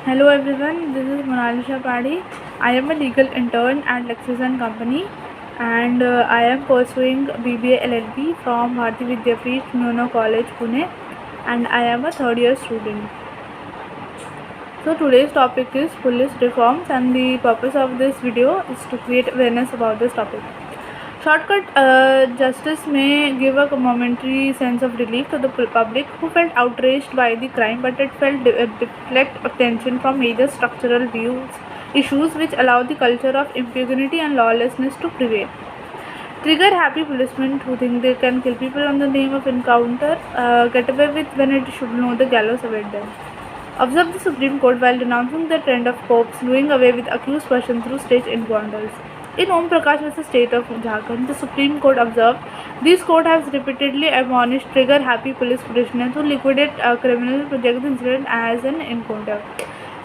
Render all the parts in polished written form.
Hello everyone, this is Monalisha Padhi. I am a legal intern at Lexis and Company, and I am pursuing BBA LLB from Bharati Vidyapeeth Myono College, Pune, and I am a third year student. So today's topic is police reforms, and the purpose of this video is to create awareness about this topic. Shortcut justice may give a momentary sense of relief to the public who felt outraged by the crime, but it felt deflect attention from major structural issues which allow the culture of impunity and lawlessness to prevail. Trigger happy policemen who think they can kill people on the name of encounter, get away with when it should know the gallows await them. Observe the Supreme Court while denouncing the trend of cops doing away with accused person through state encounters. In Om Prakash vs. State of Jharkhand, the Supreme Court observed, this court has repeatedly admonished trigger-happy police prisoners who liquidate criminals project the incident as an encounter.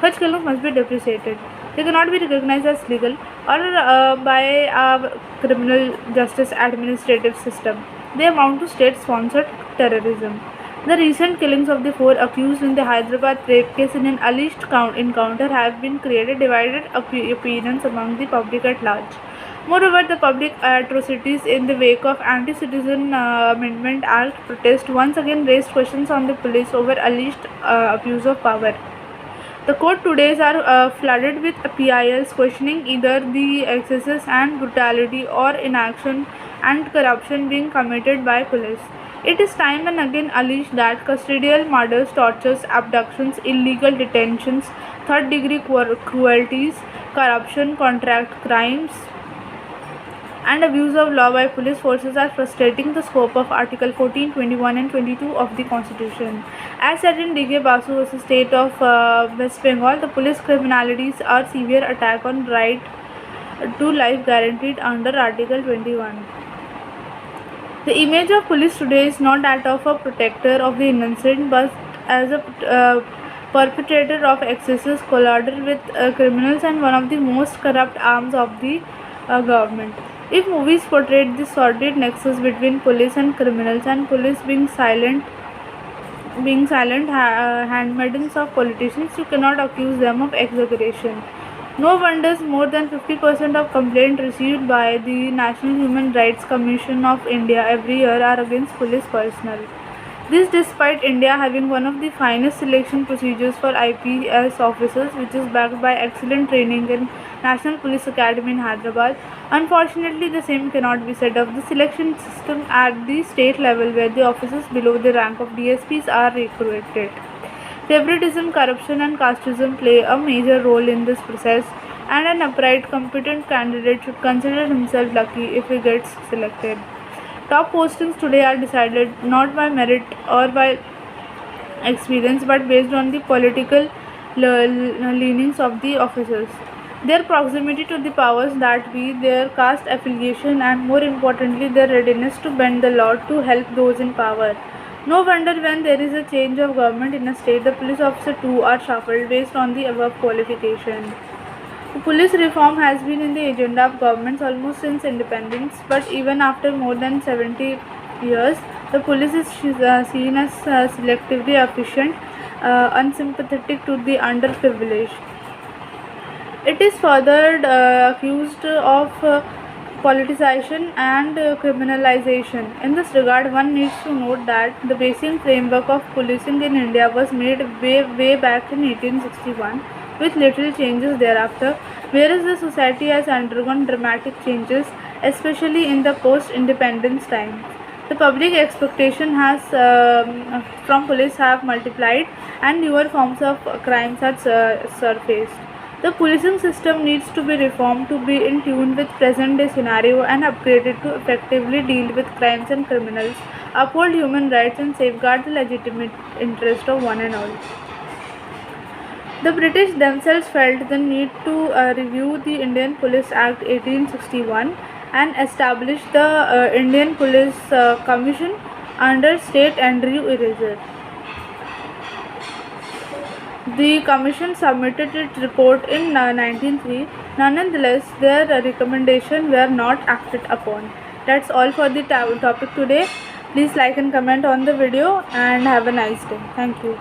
Such killings must be deprecated. They cannot be recognized as legal or by our criminal justice administrative system. They amount to state-sponsored terrorism. The recent killings of the 4 accused in the Hyderabad rape case in an alleged encounter have been created divided opinions among the public at large. Moreover, the public atrocities in the wake of Anti-Citizen Amendment Act protest once again raised questions on the police over alleged abuse of power. The court today are flooded with PILs questioning either the excesses and brutality or inaction and corruption being committed by police. It is time and again alleged that custodial murders, tortures, abductions, illegal detentions, third-degree cruelties, corruption, contract crimes, and abuse of law by police forces are frustrating the scope of Article 14, 21 and 22 of the Constitution. As said in D.K. Basu vs. State of West Bengal, the police criminalities are severe attack on right to life guaranteed under Article 21. The image of police today is not that of a protector of the innocent, but as a perpetrator of excesses colluded with criminals and one of the most corrupt arms of the government. If movies portrayed the sordid nexus between police and criminals, and police being silent handmaidens of politicians, you cannot accuse them of exaggeration. No wonders more than 50% of complaints received by the National Human Rights Commission of India every year are against police personnel. This despite India having one of the finest selection procedures for IPS officers, which is backed by excellent training in National Police Academy in Hyderabad. Unfortunately, the same cannot be said of the selection system at the state level, where the officers below the rank of DSPs are recruited. Favoritism, corruption and casteism play a major role in this process, and an upright, competent candidate should consider himself lucky if he gets selected. Top postings today are decided not by merit or by experience, but based on the political leanings of the officers, their proximity to the powers that be, their caste affiliation, and more importantly, their readiness to bend the law to help those in power. No wonder when there is a change of government in a state, the police officer too are shuffled based on the above qualification. Police reform has been in the agenda of governments almost since independence, but even after more than 70 years, the police is seen as selectively efficient, unsympathetic to the underprivileged. It is further accused of politicization and criminalization. In this regard, one needs to note that the basic framework of policing in India was made way back in 1861, with little changes thereafter, whereas the society has undergone dramatic changes, especially in the post-independence times. The public expectation has from police have multiplied, and newer forms of crimes have surfaced. The policing system needs to be reformed to be in tune with present-day scenario and upgraded to effectively deal with crimes and criminals, uphold human rights and safeguard the legitimate interest of one and all. The British themselves felt the need to review the Indian Police Act 1861 and establish the Indian Police Commission under State Andrew Eraser. The commission submitted its report in 1903. Nonetheless, their recommendations were not acted upon. That's all for the topic today. Please like and comment on the video and have a nice day. Thank you.